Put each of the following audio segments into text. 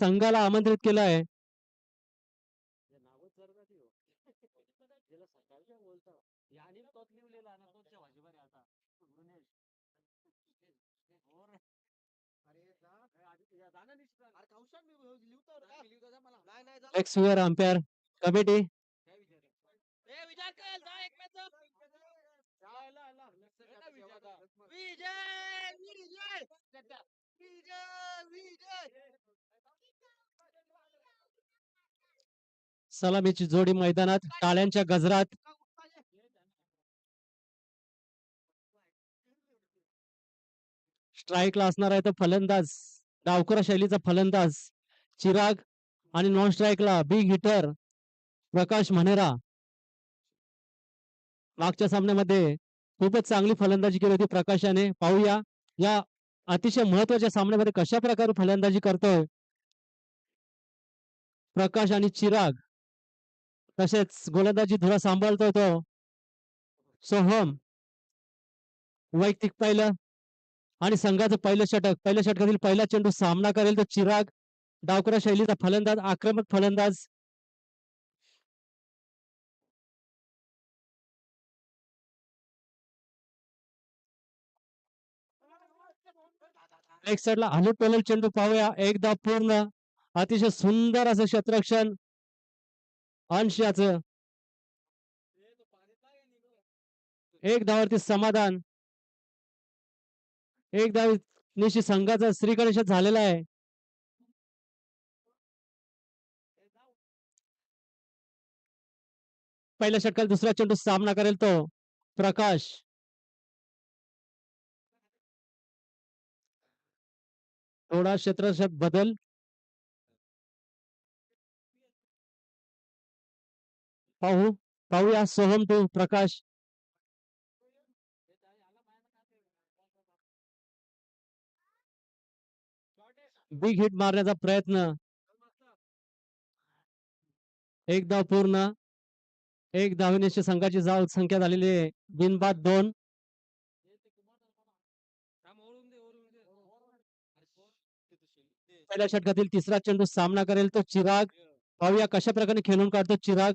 संघाला आमंत्रित केलं आहे. Next viewer umpire committee. सलामीची जोडी मैदानात टाळ्यांच्या गजरात. स्ट्राईकला असणार आहे तो फलंदाज, डावखुरा शैलीचा फलंदाज चिराग आणि नॉन स्ट्राईकला बिग हिटर प्रकाश मनेरा. मागच्या सामन्यामध्ये खूपच चांगली फलंदाजी केली होती प्रकाशाने. पाहूया या अतिशय महत्वाच्या सामन्यामध्ये कशा प्रकारे फलंदाजी करतोय प्रकाश आणि चिराग. तसेच गोलंदाजी धुरा सांभाळतोय तो सोहम. वैयक्तिक पहिलं आणि संघाचं पहिलं षटक, पहिल्या षटकातील पहिला चेंडू सामना करेल तो चिराग, डावखुरा शैलीचा फलंदाज, आक्रमक फलंदाज. एक साईडला हलू टोलल चेंडू पाहूया. एकदा पूर्ण अतिशय सुंदर असं क्षेत्ररक्षण अंश याचं. एक धावावरती समाधान. एक धाव निश्चित संघाचा श्रीगणेश झालेला आहे. पहिल्या षटकात दुसरा चेंडू सामना करेल तो प्रकाश. थोडा क्षेत्ररक्षक बदल. पाहूया Soham to Prakash. Big hit मारण्याचा प्रयत्न. एक धाव पूर्ण. एक धावनिशी संघाची धाव संख्या झालेली आहे बिनबाद 2. पहिल्या षटकातील तिसरा चेंडू सामना करेल तो चिराग. पाहूया कशा प्रकारे खेळून काढतो चिराग.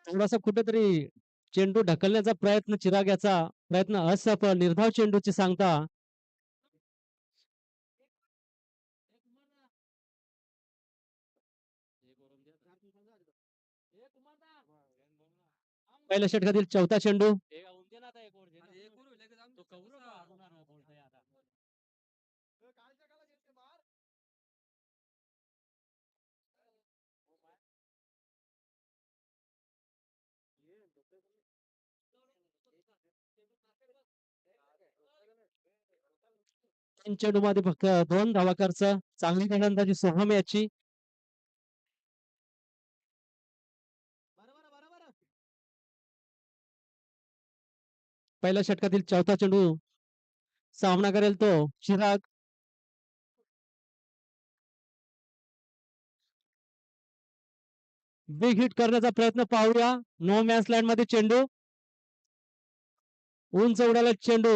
थोडासा कुठेतरी चेंडू ढकलण्याचा प्रयत्न चिराग याचा प्रयत्न असफल. निर्धाव चेंडूची सांगता. पहिल्या षटकातील चौथा चेंडू. तीन चेंडू मध्ये फक्त 2 धावा खर्च. चांगली फलंदाजी सोहम याची. पहिल्या षटकातील चौथा चेंडू सामना करेल तो चिराग. बिग हिट करण्याचा प्रयत्न पाहूया. नो मॅच लँड मध्ये चेंडू. उंच उडाला चेंडू.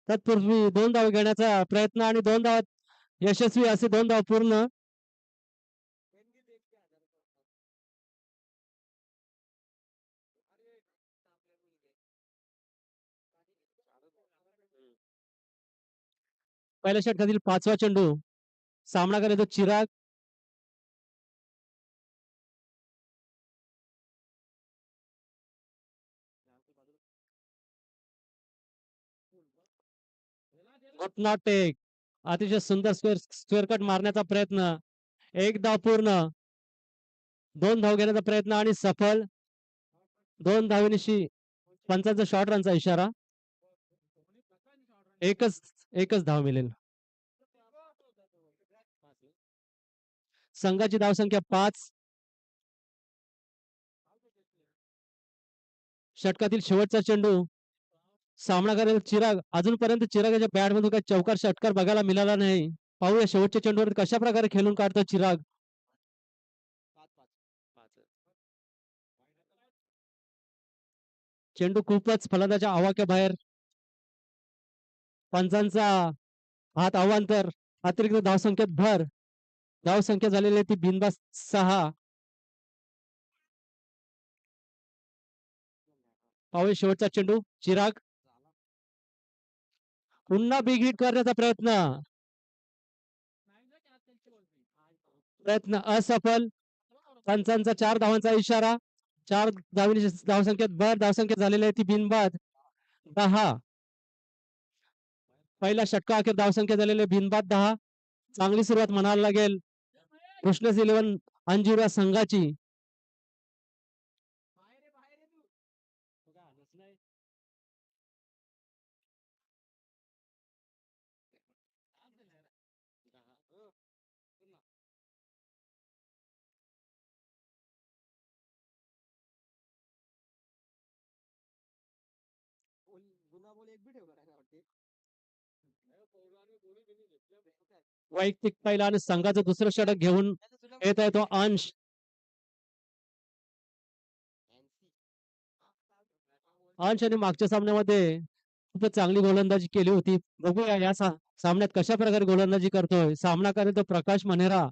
तत्पूर्वी 2 धावा घेण्याचा प्रयत्न आणि 2 धावा यशस्वी. असे 2 धावा पूर्ण. पहिल्या षटकातील 5वा चेंडू सामना करेल तो चिराग. घुटना टेक. अतिशय सुंदर स्क्वेअर कट मारण्याचा प्रयत्न. एक धाव पूर्ण. 2 धाव घेण्याचा प्रयत्न आणि सफल. 2 धावेनिशी पंचांचा शॉर्ट रनचा इशारा. एकच धाव मिळेल. संघाची धावसंख्या 5. षटकातील शेवटचा चेंडू सामना करेल चिराग. अजूनपर्यंत चिरागाच्या बॅट मधून काही चौकार षटकार बघायला मिळाला नाही. पाहूया शेवटच्या चेंडूवर कशा प्रकारे खेळून काढतो चिराग. चेंडू खूपच फलंदाच्या आवाक्याबाहेर. पंचांचा हात अवांतर. अतिरिक्त धावसंख्येत भर. धावसंख्या झालेली ती बिनबाद 6. पाहूया शेवटचा चेंडू. चिराग पुन्हा बिग हिट करण्याचा प्रयत्न. प्रयत्न असफल. पंचांचा 4 धावांचा इशारा. 4 धावसंख्येत भर. धावसंख्या झालेली आहे ती बिनबाद 10. पहिला षटका अखेर धावसंख्या झालेली आहे बिनबाद 10. चांगली सुरुवात म्हणायला लागेल कृष्णस 11 अंजुरा संघाची. वैयक्तिक पहिला आणि संघाचं दुसरं षटक घेऊन येत आहे तो अंश. अंश आणि मागच्या सामन्यामध्ये खूपच चांगली गोलंदाजी केली होती. बघूया या सामन्यात कशा प्रकारे गोलंदाजी करतोय. सामना करतो प्रकाश मनेरा.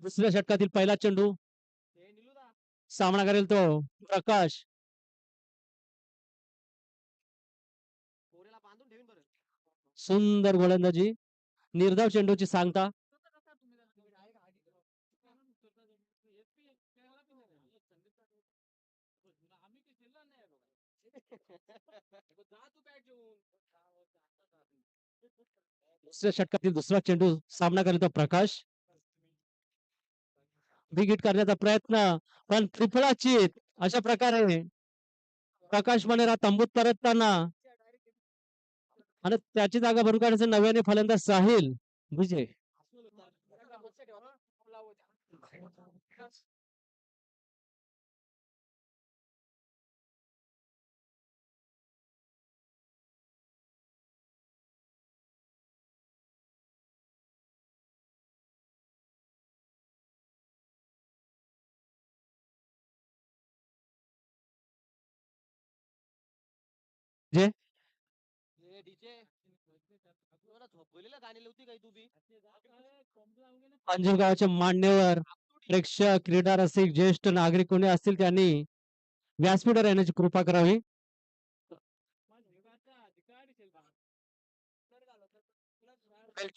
दुसऱ्या षटकातील पहिला चेंडू. सामना करेल तो प्रकाश. सुंदर गोलंदाजी. निर्धाव चेंडूची सांगता. दुसऱ्या षटकातील दुसरा चेंडू. सामना करेल तो प्रकाश. बिग हिट करण्याचा प्रयत्न पण त्रिफळा चित. अशा प्रकारे प्रकाश मनेरा तंबूत परतताना आणि त्याची जागा भरून काढण्याचे नव्याने फलंदाज साहिल विजय. जे अंजनगावचे मान्यवर प्रेक्षक क्रीडा रसिक ज्येष्ठ नागरिक कोणी असतील त्यांनी व्यासपीठावर येण्याची कृपा करावी.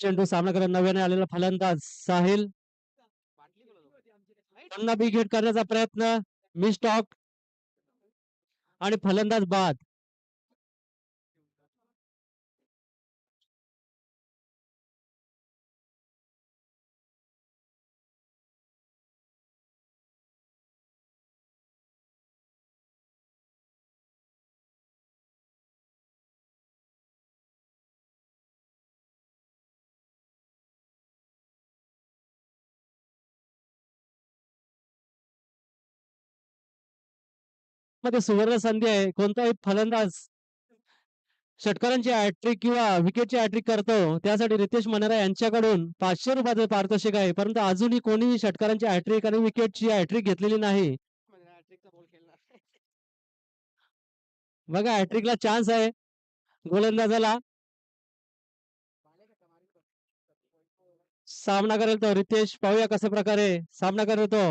चेंडू सामना करत नव्याने आलेला फलंदाज साहिल. पुन्हा बिग हिट करण्याचा प्रयत्न. मिसटॉक आणि फलंदाज बाद. मध्ये सुवर्ण संधी आहे. कोणताही फलंदाज षटकारांची हॅट्रिक किंवा विकेटची हॅट्रिक करतो त्यासाठी रितेश मनेरा यांच्याकडून 500 रुपयाचे पारितोषिक आहे. परंतु अजूनही कोणी षटकारांची हॅट्रिक आणि विकेटची हॅट्रिक घेतलेली नाही. बघा हॅट्रिकला चान्स आहे गोलंदाजाला. सामना करेल तो रितेश. पाहूया कशा प्रकारे सामना करेल तो.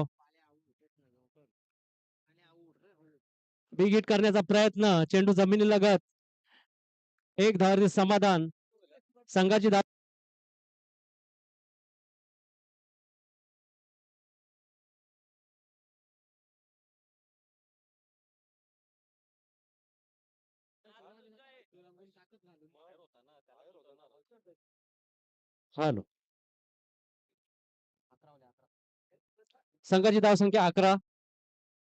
बिग हिट करण्याचा प्रयत्न. चेंडू जमिनी लगत. एक धावाचे समाधान. संघाची धाव हॅलो. संघाची धावसंख्या 11.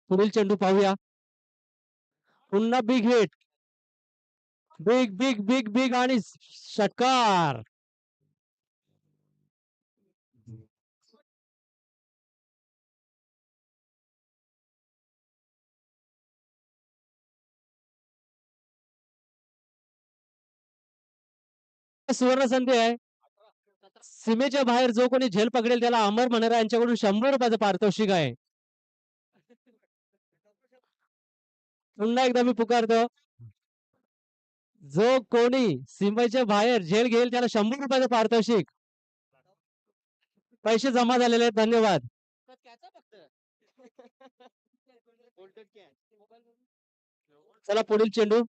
पुढील चेंडू पाहूया. पुन्हा big hit. Big big big big आणि षटकार. सुवर्ण संधी आहे. सीमेच्या बाहेर जो कोणी झेल पकडेल त्याला अमर म्हणणारा यांच्याकडून ₹100 पारितोषिक आहे. पुन्हा एकदा मी पुकारतो, जो कोणी सीमेच्या बाहेर झेल घेईल त्याला ₹100 पारितोषिक. पैसे जमा झालेले आहेत. धन्यवाद. चला पुढील चेंडू.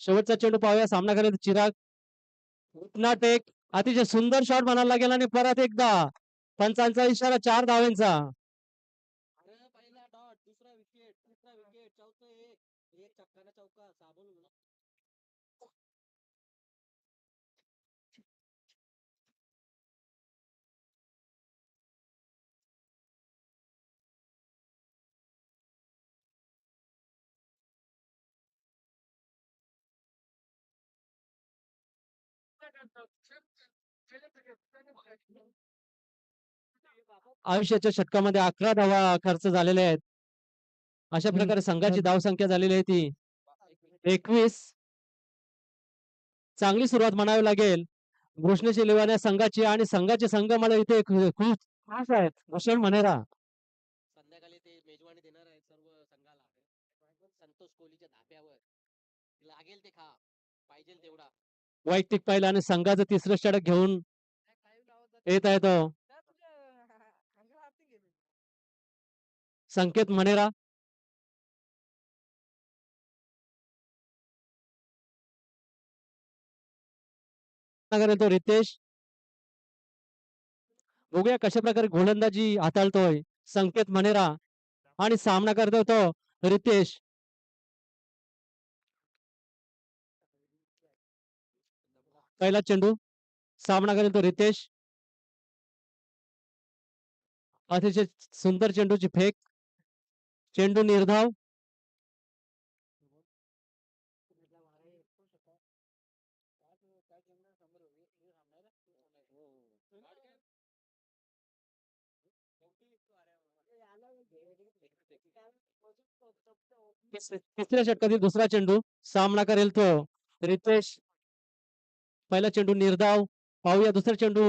शेवटचा चेंडू पाहूया. सामना करायचा चिराग. घुटना टेक. अतिशय सुंदर शॉट म्हणायला लागेल आणि परत एकदा पंचांचा इशारा 4 धावांचा. आयुष्याच्या षटकामध्ये 11 धावा खर्च झालेल्या आहेत. अशा प्रकारे संघाची धावसंख्या झालेली आहे ती 21. चांगली सुरुवात म्हणावी लागेल घोषणेची लेवाण्या संघाची आणि संघाचे संघ मला इथे खूप खास आहेत. भूषण मनेरा संध्याकाळी ते मेजवानी देणार आहेत सर्व संघाला. संतोष कोहलीच्या धाब्यावर लागेल ते खा, पाहिजे तेवढा. वैयक्तिक पहिला आणि संघाचं तिसरं षटक घेऊन येत आहे तो संकेत मनेरा. तो रितेश. बघूया कशा प्रकारे गोलंदाजी हाताळतोय संकेत मनेरा आणि सामना करतोय तो रितेश. पहिला चेंडू. सामना करेल तो रितेश. अतिशय सुंदर चेंडूची फेक. चेंडू निर्धाव. तिसऱ्या षटकातील दुसरा चेंडू. सामना करेल तो रितेश. पहिला चेंडू निर्धाव. पाहूया दुसरा चेंडू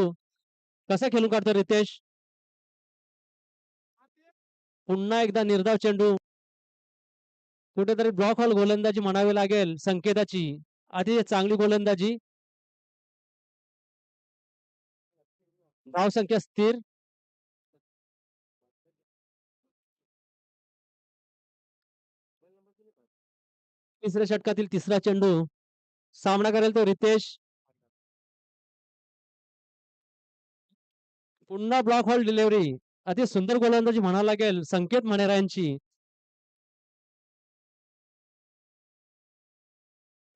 कसा खेळून काढतो रितेश. पुन्हा एकदा निर्धाव चेंडू. कुठेतरी ब्लॉक हॉल गोलंदाजी म्हणावी लागेल संकेताची. अतिशय चांगली गोलंदाजी. धावसंख्या स्थिर. तिसऱ्या षटकातील तिसरा चेंडू. सामना करेल तो रितेश. पुन्हा ब्लॉक हॉल डिलिव्हरी. अति सुंदर गोलंदाजी म्हणावं लागेल संकेत मनेरा यांची.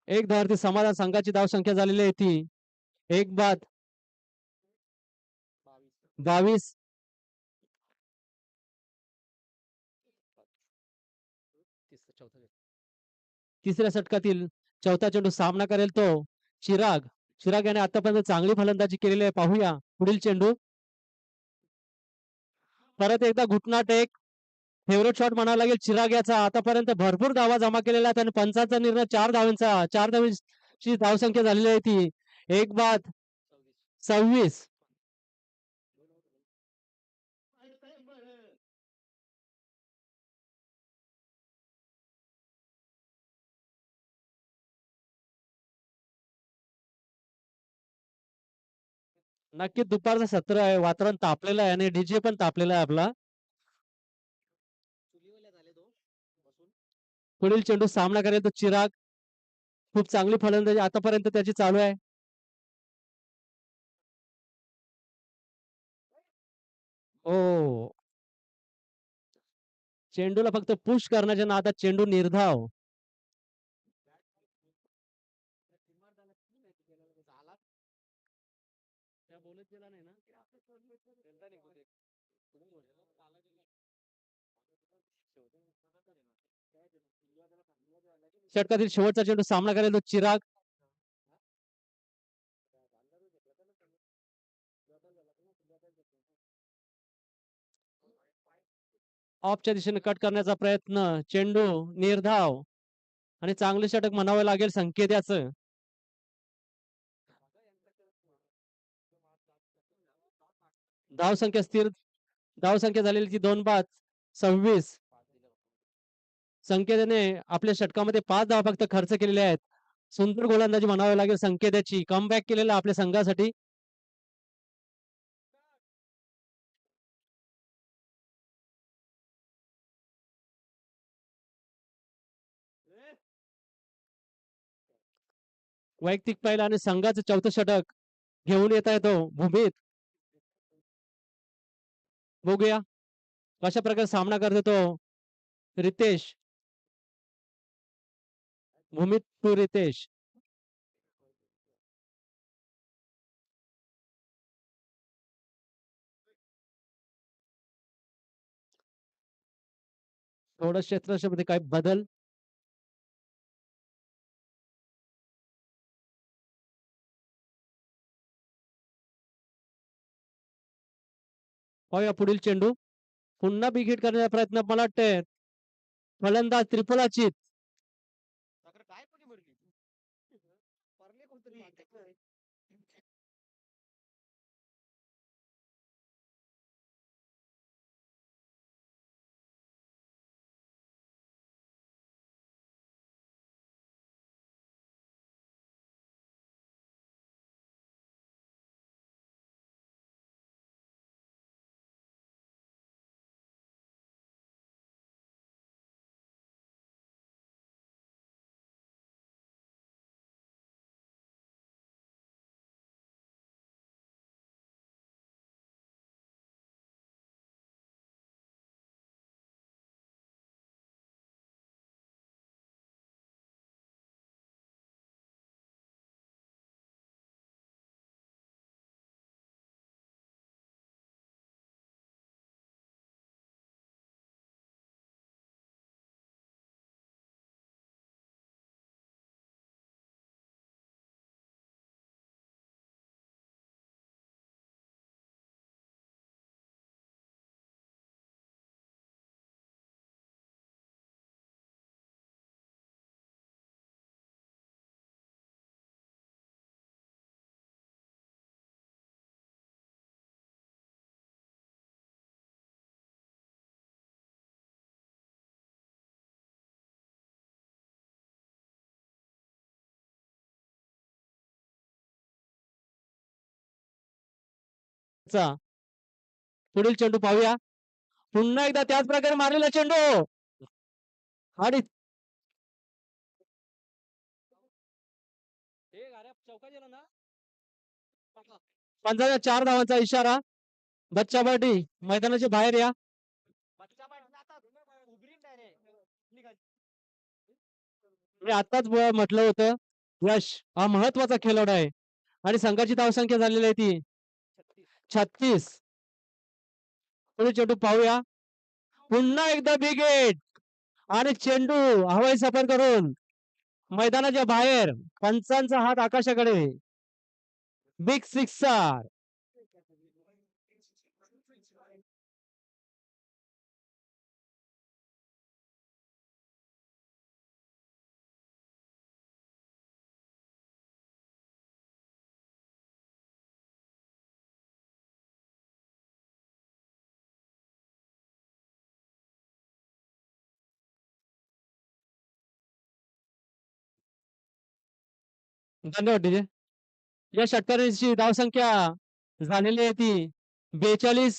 एक धावावरती समाधान संघाची धावसंख्या झालेली आहे ती 1 बाद 22. तिसऱ्या षटकातील चौथा चेंडू. सामना करेल तो चिराग. चिराग याने आतापर्यंत चांगली फलंदाजी केलेली आहे. पाहूया पुढील चेंडू. परत एकदा घुटना टेक. फेवरेट शॉट म्हणावा लागेल चिराग याचा. आतापर्यंत भरपूर धावा जमा केलेल्या आहेत आणि पंचांचा निर्णय 4 धावांचा. 4 धावांची धावसंख्या झालेली आहे ती 1 बाद 26. नक्की दुपारचं सत्र आहे. वातावरण तापलेलं आहे आणि डीजे पण तापलेला आहे आपला. पुढील चेंडू. सामना करेल तो चिराग. खूप चांगली फलंदाजी आतापर्यंत त्याची चालू आहे. ओ चेंडूला फक्त पुश करण्याच्या नादात चेंडू निर्धाव. षटकातील शेवटचा चेंडू. सामना करेल तो चिराग. ऑफच्या दिशेने कट करण्याचा प्रयत्न. चेंडू निर्धाव आणि चांगले षटक म्हणावे लागेल संकेत याचं. धावसंख्या स्थिर, धावसंख्या झालेली ती 2 बाद 26. संकेतने आपल्या षटकामध्ये 5 धावा फक्त खर्च केलेल्या आहेत. सुंदर गोलंदाजी म्हणावी लागेल संकेताची. कमबॅक केलेला आपल्या संघासाठी. वैयक्तिक पहिला आणि संघाचं चौथं षटक घेऊन येत आहे तो भूमीत. बघूया कशा प्रकारे सामना करतो तो रितेश. भूमीत टू रितेश. थोडं क्षेत्रक्षेत्रामध्ये काही बदल. पाहूया पुढील चेंडू. पुन्हा बिग हिट करण्याचा प्रयत्न मला वाटतंय फलंदाज त्रिफलाचित. काय कोणी म्हणली परले कोणतरी पुढील चेंडू पाहूया. पुन्हा एकदा त्याच प्रकारे मारलेला चेंडू आणि चौका दिला ना. पंचाच्या 4 धावांचा इशारा. बच्चा पार्टी मैदानाच्या बाहेर या. मी आताच म्हटलं होतं यश हा महत्वाचा खेळाडू आहे आणि संघाची धावसंख्या झालेली आहे ती 36. पुढे चेंडू पाहूया. पुन्हा एकदा बिग हिट आणि चेंडू हवाई सफर करून मैदानाच्या बाहेर. पंचांचा हात आकाशाकडे. Big sixer. धन्यवाद डीजे. या षटकाराची धावसंख्या झालेली आहे ती 42.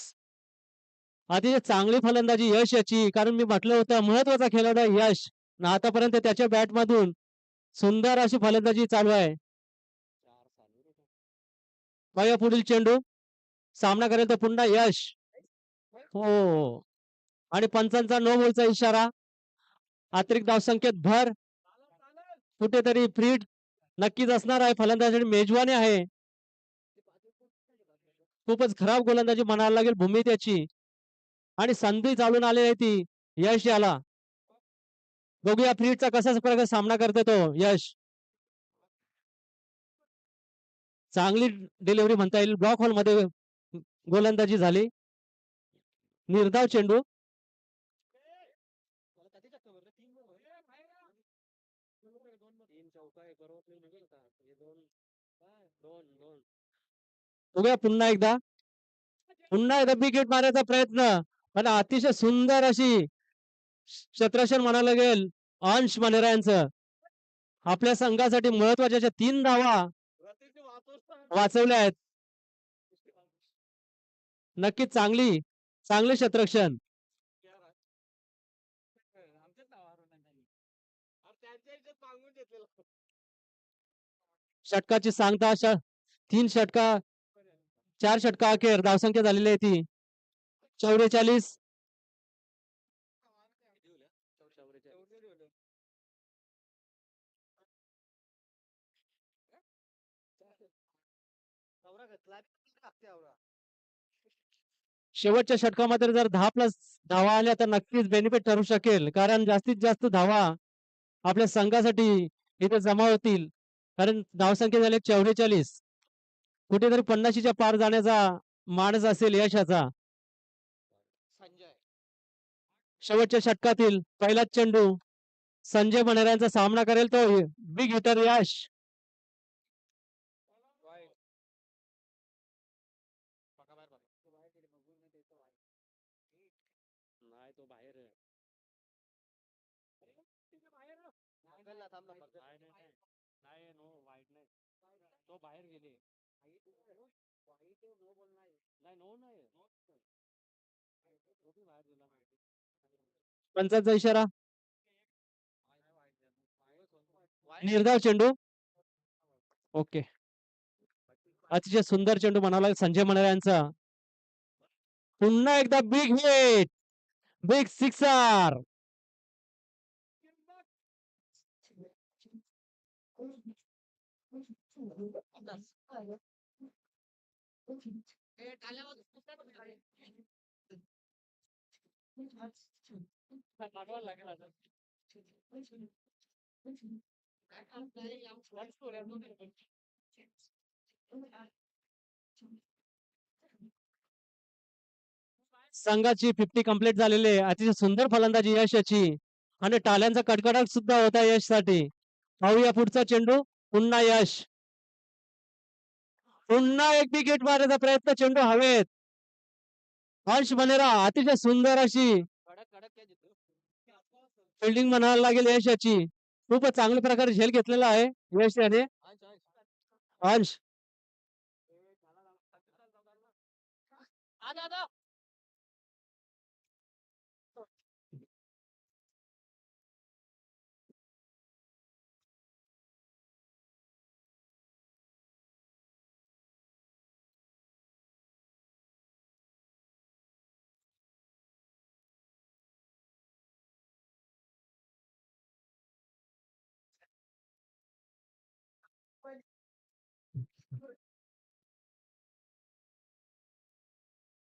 अतिशय चांगली फलंदाजी यश याची. कारण मी म्हटलं होतं महत्वाचा खेळाडू आहे यश. आतापर्यंत त्याच्या बॅट मधून सुंदर अशी फलंदाजी चालू आहे. पाहूया पुढील चेंडू. सामना करेल तर पुन्हा यश. हो आणि पंचांचा नो बॉलचा इशारा. अतिरिक्त धावसंख्येत भर. कुठेतरी फ्रीड नक्कीच असणार आहे. फलंदाजी मेजवानी आहे. खूपच खराब गोलंदाजी म्हणायला लागेल भूमी त्याची आणि संधी चालून आलेली आहे ती यश याला. बघूया फ्रीडचा कसा प्रकारे सामना करतो तो यश. चांगली डिलिव्हरी म्हणता येईल. ब्लॉक होल मध्ये गोलंदाजी झाली. निर्धाव चेंडू. बघूया पुन्हा एकदा बिग हिट मारायचा प्रयत्न, पण अतिशय सुंदर अशी क्षेत्ररक्षण म्हणायला लागेल अंश मनेरा यांचं. आपल्या संघासाठी महत्वाच्या अशा 3 धावा वाचवल्या आहेत. नक्कीच चांगले क्षेत्ररक्षण. षटकाची सांगता 3 षटका 4 षटका अखेर धावसंख्या झालेली आहे ती 44. शेवटच्या षटकामध्ये जर 10 प्लस धावा आल्या तर नक्कीच बेनिफिट ठरू शकेल, कारण जास्तीत जास्त धावा आपल्या संघासाठी इथे जमा होतील. कारण धावसंख्या झाली 44. कुठेतरी 50च्या पार जाण्याचा मानस असेल यशाचा. संजय शेवटच्या षटकातील पहिलाच चेंडू संजय मनेरा यांचा सामना करेल तो बिग हिटर यश. नाही तो बाहेर आहे. थांबेल ना, थांब ना, फक्त. नाही नो वाईट नाही, तो बाहेर गेले. नाही नो नाही, तो बी बाहेर गेला. पंचांचा इशारा वाईट निर्धाव चेंडू. ओके, अतिशय सुंदर चेंडू म्हणाला संजय मनेरा यांचा. पुन्हा एकदा बिग हिट, बिग सिक्सर. ए, टाळ्या वाजव. पाठवायला लागेल आता. काय काम नाही, संघाची 50 कंप्लीट झालेली आहे. अतिशय सुंदर फलंदाजी यश याची आणि टाळ्यांचा कडकडाट सुद्धा होता यश साठी. पाहूया पुढचा चेंडू. पुन्हा यश, पुन्हा एक विकेट मारण्याचा प्रयत्न, चेंडू हवेत. अंश मनेरा अतिशय सुंदर अशी कडक कडक काय जितू. फिल्डिंग म्हणायला लागेल यश याची. खूपच चांगल्या प्रकारे झेल घेतलेला आहे यश याने. अंश, अंश. अंश आजा, आजा.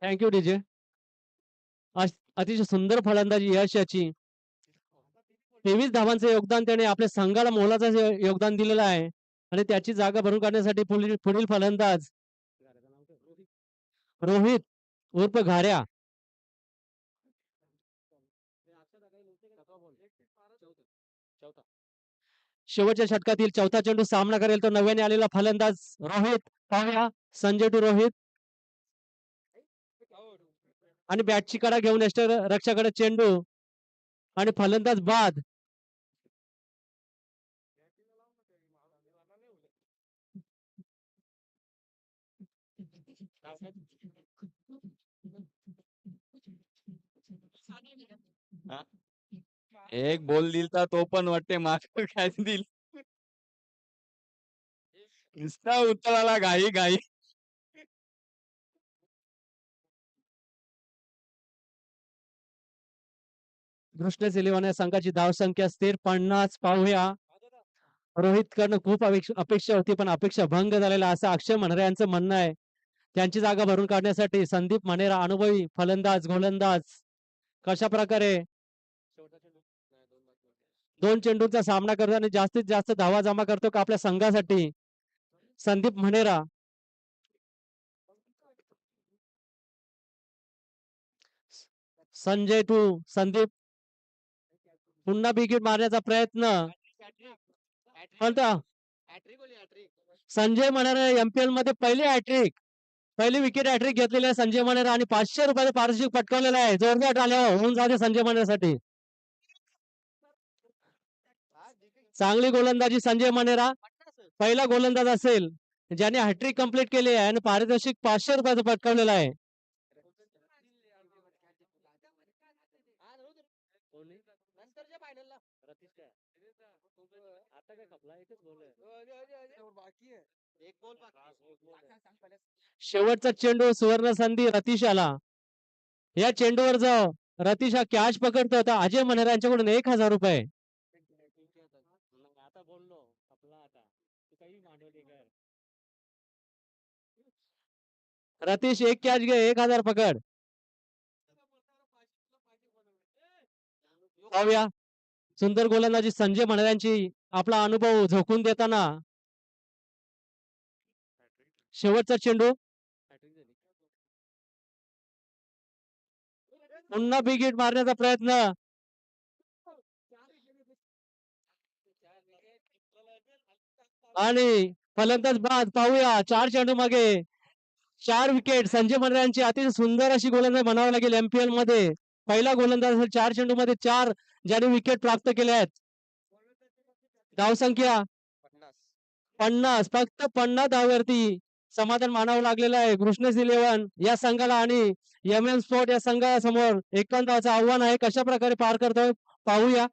Thank you DJ. अतिशय सुंदर फलंदाजी यश याची. 23 धावांचे योगदान त्याने आपल्या संघाला मोलाचं योगदान दिलेलं आहे आणि त्याची जागा भरून काढण्यासाठी पुढील फलंदाज रोहित उर्फ घाऱ्या. शेवटच्या षटकातील चौथा चेंडू सामना करेल तो नव्याने आलेला फलंदाज रोहित. पाहूया संजय टू रोहित आणि बॅटची कडा घेऊन रक्षाकडे चेंडू आणि फलंदाज बाद. एक बॉल दिलता तो पण वाटते मागं काय दिल. नुसता उचलाला घाई घाई. दृष्टेस इलेव्हन या संघाची धावसंख्या स्थिर 50. पाहूया रोहित कडनं खूप अपेक्षा होती पण अपेक्षा भंग झालेला असं अक्षय मनेरा यांचं म्हणणं आहे. त्यांची जागा भरून काढण्यासाठी संदीप मनेरा अनुभवी फलंदाज गोलंदाज कशा प्रकारे दोन चेंडूंचा सामना करतो आणि जास्तीत जास्त धावा जमा करतो का आपल्या संघासाठी. संदीप मनेरा संजय टू संदीप पुन्हा विकेट मारण्याचा प्रयत्न. कोणता hat-trick holy, hat-trick. Sanjay Manera MPL मध्ये पहिले हॅट्रिक. पहिली विकेट हॅट्रिक घेतलेली आहे संजय मनेरा आणि 500 रुपयाचं पारितोषिक पटकावलेलं आहे. जोरदार टाळ्या होऊन जाते संजय मनेरासाठी. चांगली गोलंदाजी संजय मनेरा पहिला गोलंदाज असेल ज्याने हॅट्रिक कंप्लीट केली आहे आणि पारितोषिक 500 रुपयाचं पटकावलेलं आहे. नंतरच्या फायनलला एक गोल बाकी. शेवटचा चेंडू सुवर्ण संधी रतीशाला. या चेंडूवर जो रतीशा कॅच पकडतो तर अजय मनेरा यांच्याकडून 1000 रुपये. आता बोललो आपला आता तू काही मांडवली कर. रतीश एक कॅच घे 1000 पकड. पाहूया सुंदर गोलंदाजी संजय मनेरांची आपला अनुभव झोकून देताना. शेवटचा चेंडू पुन्हा बिग हिट मारण्याचा प्रयत्न आणि फलंदाज बाद. पाहूया 4 चेंडू मागे 4 विकेट. संजय मनेरांची अतिशय सुंदर अशी गोलंदाजी म्हणावं लागेल. एमपीएल मध्ये पहिला गोलंदाज असेल 4 चेंडू मध्ये 4 ज्याने विकेट प्राप्त केल्या आहेत. धावसंख्या 50 फक्त 50 धाववरती समाधान मानावं लागलेलं आहे कृष्णेश 11 या संघाला आणि एमएन स्पोर्ट या संघासमोर 51 धावाचं आव्हान आहे. कशा प्रकारे पार करतोय पाहूया.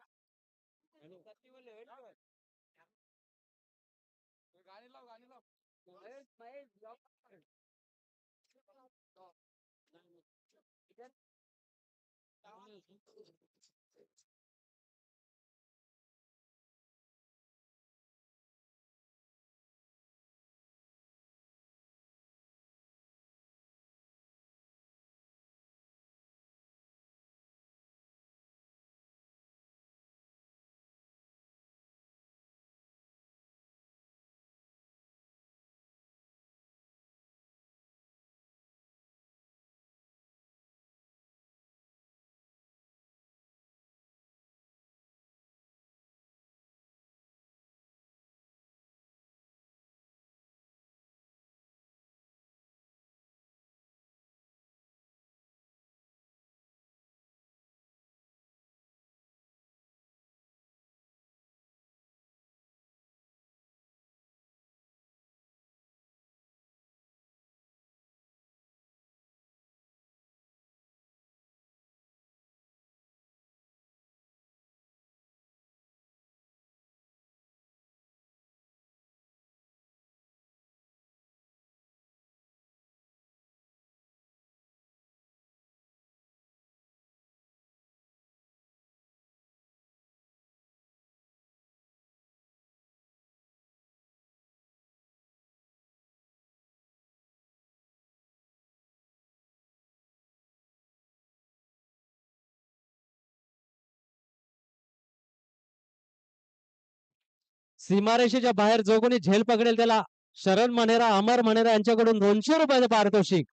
सीमारेषेच्या बाहेर जो कोणी झेल पकडेल त्याला शरण मनेरा अमर मनेरा यांच्याकडून 200 रुपयाचं पारितोषिक.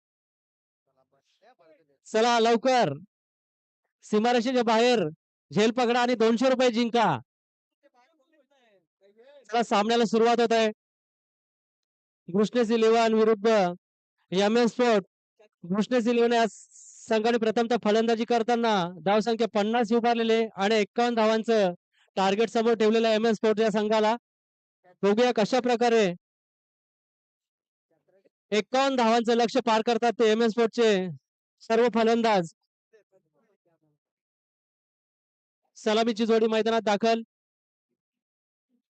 चला लवकर सीमारेषेच्या बाहेर झेल पकडा आणि 200 रुपये जिंका. चला सामन्याला सुरुवात होत आहे. कृष्णेश 11 विरुद्ध एमएन स्पोर्ट. कृष्णेश 11 या संघाने प्रथमतः फलंदाजी करताना धावसंख्या 50 उभारलेले आणि 51 धावांचं टार्गेट समोर ठेवलेलं आहे एमएन स्पोर्ट या संघाला. बघूया कशा प्रकारे 51 धावांचं लक्ष पार करतात ते एमएन स्पोर्टचे सर्व फलंदाज. सलामीची जोडी मैदानात दाखल.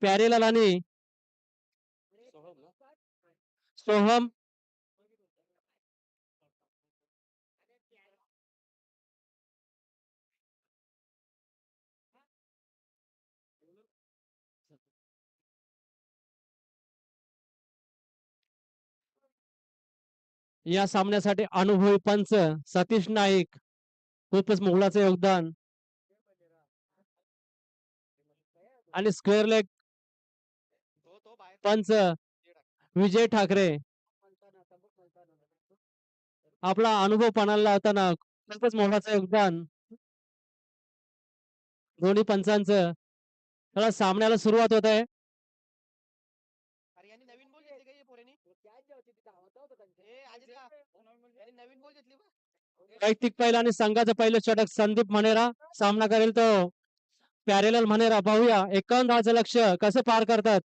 प्यारेलाल आणि सोहम. या सामन्यासाठी अनुभवी पंच सतीश नाईक खूपच मोलाचं योगदान आणि स्क्वेअर लेग पंच विजय ठाकरे आपला अनुभव पणाला लावताना खूपच मोलाचं योगदान दोन्ही पंचांचं. त्याला सामन्याला सुरुवात होत आहे. अरे यांनी नवीन बॉल घेतली का पोरेनी? नवीन बॉल घेतली बा. वैयक्तिक पहिलं आणि संघाचं पहिलं षटक संदीप मनेरा सामना करेल तो पॅरेलल मनेरा. पाहूया 51 धावाचं लक्ष कसं पार करतात.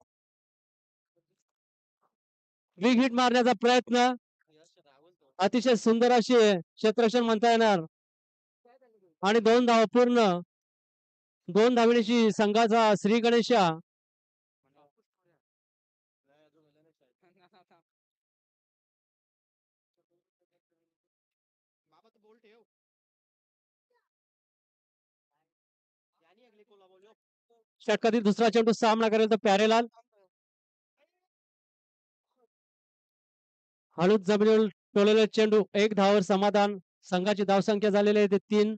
बिग हिट मारण्याचा प्रयत्न यश राहुल तो. अतिशय सुंदर अशी क्षेत्ररक्षण म्हणता येणार आणि 2 धावा पूर्ण. 2 धावेची संघाचा श्री गणेशा. बाबा तू बोल ठेव. यानी अगली को बोलो. षटकातील दुसरा चेंडू सामना करेल तो प्यारेलाल. हळूच जमिनीवर टोलेले चेंडू 1 धावावर समाधान. संघाची धावसंख्या झालेली आहे ते 3.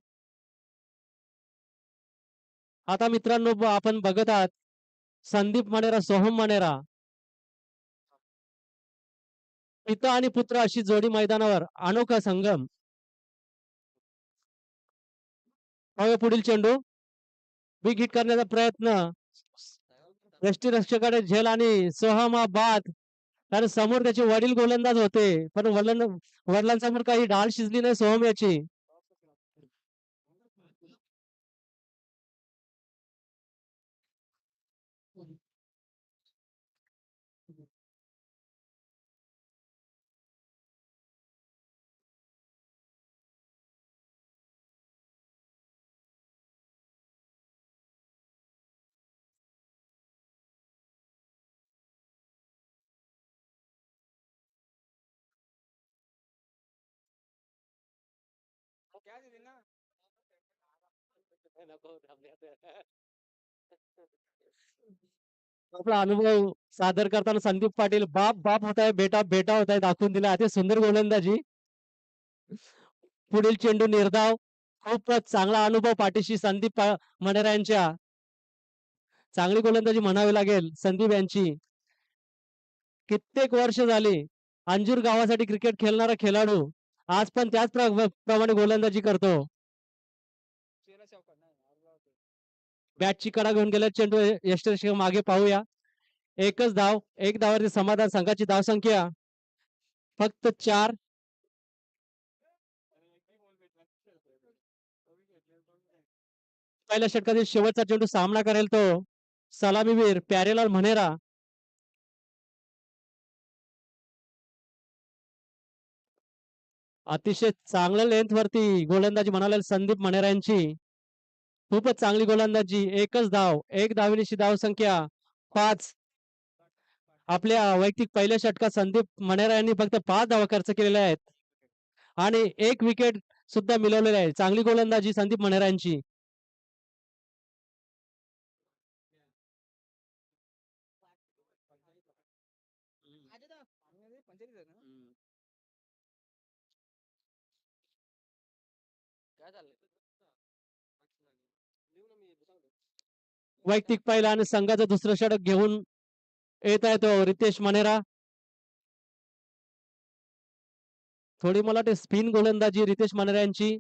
आता मित्रांनो आपण बघत आहात संदीप मनेरा सोहम मनेरा पिता आणि पुत्र अशी जोडी मैदानावर अनोखा संगम. पाहूया पुढील चेंडू. बिग हिट करण्याचा प्रयत्न यष्टीरक्षकाकडे झेल आणि सोहम हा बाद. कारण समोर त्याचे वडील गोलंदाज होते पण वडिलांसमोर काही ढाल शिजली नाही सोहम याची. नको थांबण्यात. आपला अनुभव सादर करताना संदीप पाटील बाप बाप होत आहे बेटा बेटा होत आहे दाखवून दिला. अति सुंदर गोलंदाजी. पुढील चेंडू निर्धाव. खूपच चांगला अनुभव पाठीशी संदीप मनेरा यांच्या. चांगली गोलंदाजी म्हणावी लागेल संदीप यांची. कित्येक वर्ष झाली अंजूर गावासाठी क्रिकेट खेळणारा खेळाडू आज पण त्याच प्रमाणे गोलंदाजी करतो. बॅटची कडा घेऊन गेला चेंडू यष्टीरक्षक मागे. पाहूया एकच धाव. 1 धावावरती समाधान. संघाची धावसंख्या फक्त 4. पहिल्या षटकातील शेवटचा चेंडू सामना करेल तो सलामीवीर प्यारेलाल मनेरा. अतिशय चांगल्या लेंथ वरती गोलंदाजी म्हणाले संदीप मनेरा यांची. खूपच चांगली गोलंदाजी. एकच धाव. 1 धावेची धावसंख्या 5. आपल्या वैयक्तिक पहिल्या षटकात संदीप मनेरा यांनी फक्त 5 धावा खर्च केलेल्या आहेत आणि 1 विकेट सुद्धा मिळवलेली आहे. चांगली गोलंदाजी संदीप मनेरा यांची. काय चाललंय? लिहू ना मी सांगतो. वैयक्तिक पहिला आणि संघाचं दुसरं षटक घेऊन येत आहे तो रितेश मनेरा. थोडी मला वाटते स्पिन गोलंदाजी रितेश मनेरा यांची.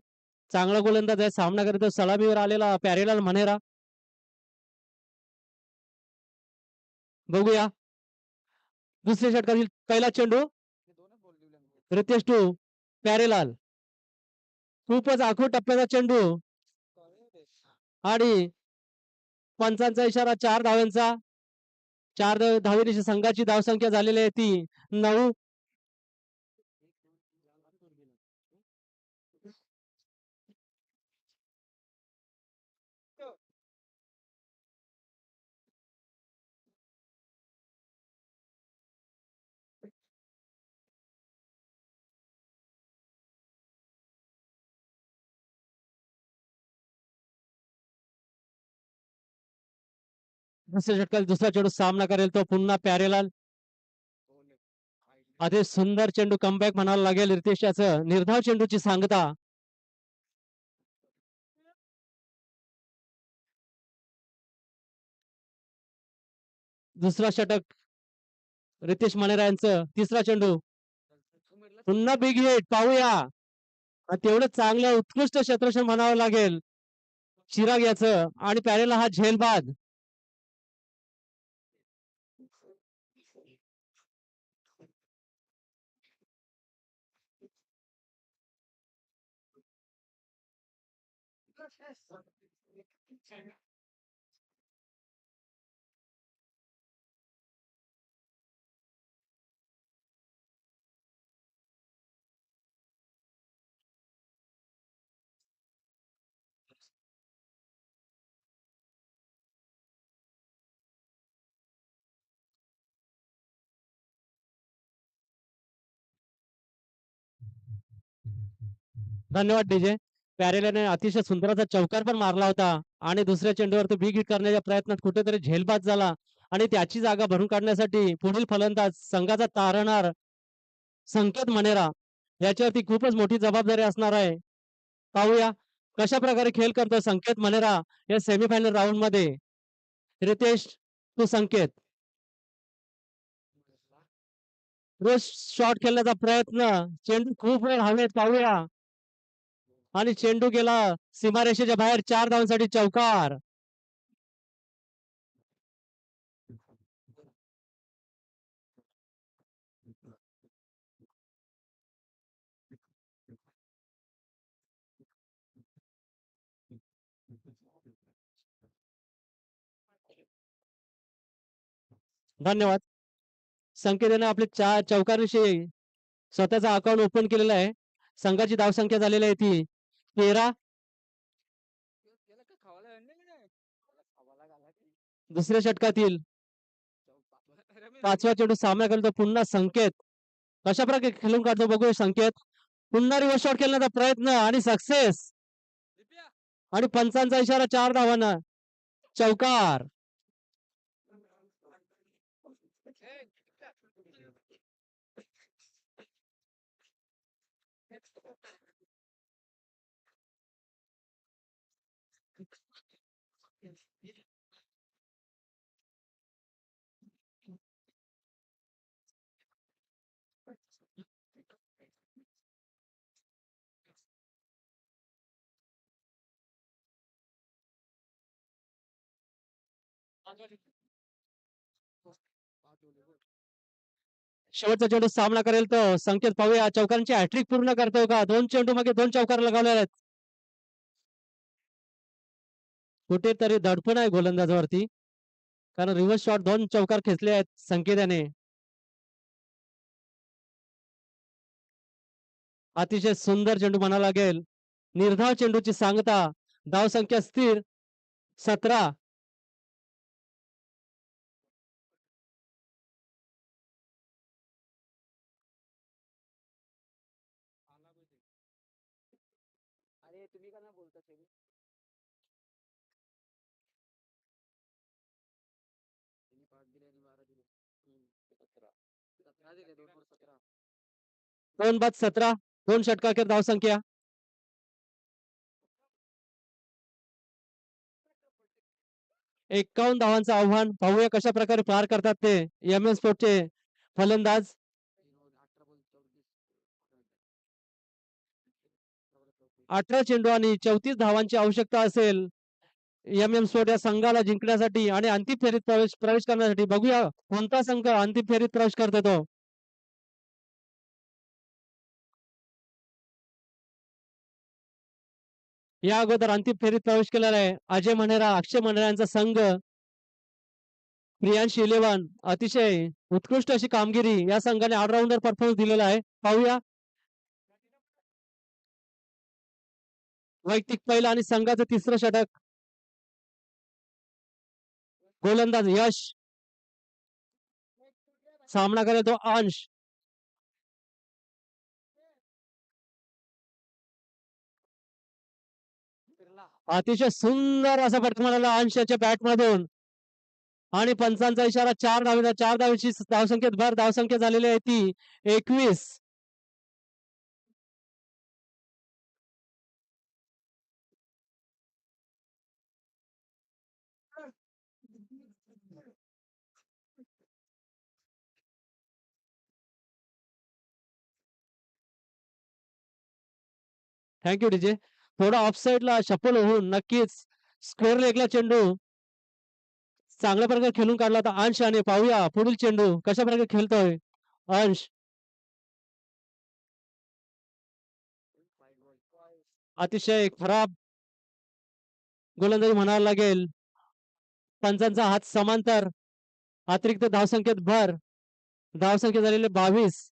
चांगला गोलंदाज आहे. सामना करतो सलामीवर आलेला प्यारेलाल मनेरा. बघूया दुसऱ्या षटकातील पहिला चेंडू. रितेश टू प्यारेलाल. खूपच आखूड टप्प्याचा चेंडू आणि पंचांचा इशारा 4 धावांचा. 4 धावेची संघाची धावसंख्या झालेली आहे ती 9. दुसऱ्या षटकात दुसरा चेंडू सामना करेल तो पुन्हा प्यारेलाल. अति सुंदर चेंडू कमबॅक म्हणायला लागेल रितेश याचं. निर्धाव चेंडूची सांगता. दुसरा षटक रितेश मनेरा यांचं. तिसरा चेंडू पुन्हा बिग हिट. पाहूया तेवढं चांगलं उत्कृष्ट क्षेत्ररक्षण म्हणावं लागेल चिराग याचं आणि प्यारेला हा झेलबाद. धन्यवाद डीजे. प्यारेलाने अतिशय सुंदर असा चौकार पण मारला होता आणि दुसऱ्या चेंडूवर तो बिग हिट करण्याच्या प्रयत्नात कुठेतरी झेलबाद झाला आणि त्याची जागा भरून काढण्यासाठी पुढील फलंदाज संघाचा तारणहार संकेत मनेरा याच्यावरती खूपच मोठी जबाबदारी असणार आहे. पाहूया कशा प्रकारे खेळ करतो संकेत मनेरा या सेमीफायनल राऊंड मध्ये. रितेश तू संकेत रोज शॉट खेळण्याचा प्रयत्न, चेंडू खूप वेळ हवेत. पाहूया आणि चेंडू गेला सीमारेषेच्या बाहेर. 4 धावांसाठी चौकार. धन्यवाद. संकेताने आपले चौकारीविषयी स्वतःचा अकाउंट ओपन केलेला आहे. संघाची धावसंख्या झालेली आहे ती 13. दुसऱ्या षटकातील 5वा चेंडू सामना करतो पुन्हा संकेत. कशा प्रकारे खेळून काढतो बघूया संकेत. पुन्हा रिव्हर्स शॉट खेळण्याचा प्रयत्न आणि सक्सेस आणि पंचांचा इशारा. 4 धावांना चौकार. शेवटचा चेंडू सामना करेल तो संकेत. पाहूया चौकारांची हॅट्रिक पूर्ण करतोय का. 2 चेंडू मागे 2 चौकार लगावले आहेत. कुठेतरी दडपण आहे गोलंदाजावरती कारण रिव्हर्स शॉट 2 चौकार खेचले आहेत संकेत याने. अतिशय सुंदर चेंडू म्हणावा लागेल. निर्धाव चेंडूची सांगता. धाव संख्या स्थिर 17. अरे तुम्ही का ना बोलता सेमी? 5 दिले आणि 12 दिले. 17. 17 दिले 2 वर 17. 2 बाद 17. 2 षटकाखेर धाव संख्या. 51 धावांचं आव्हान. पाहूया कशा प्रकारे पार करतात ते एम एन स्पोर्टचे फलंदाज. 18 चेंडू आणि 34 धावांची आवश्यकता असेल एम एम स्पोर्ट या संघाला जिंकण्यासाठी आणि अंतिम फेरीत प्रवेश करण्यासाठी. बघूया कोणता संघ अंतिम फेरीत प्रवेश करतो तो. या अगोदर अंतिम फेरीत प्रवेश केलेला आहे अजय मनेरा अक्षय मनेरा यांचा संघ. प्रियांश 11 अतिशय उत्कृष्ट अशी कामगिरी या संघाने ऑलराऊंडर परफॉर्मन्स दिलेला आहे. पाहूया वैयक्तिक पहिला आणि संघाचं तिसरं षटक. गोलंदाज यश. सामना करेल तो अंश. अतिशय सुंदर असा फटका मारला अंश याच्या बॅट मधून आणि पंचांचा इशारा. 4 धावेचा. 4 धावेची धावसंख्येत भर. धावसंख्या झालेली आहे ती 21. Thank you DJ. थोडा ऑफसाईडला शफल होऊन नक्कीच स्क्वेअर लेगला चेंडू चांगल्या प्रकारे खेळून काढला होता अंश. आणि पाहूया पुढील चेंडू कशा प्रकारे खेळतोय अंश. अतिशय खराब गोलंदाजी म्हणावं लागेल. पंचांचा हात समांतर, अतिरिक्त धावसंख्येत भर, धावसंख्या झालेले 22.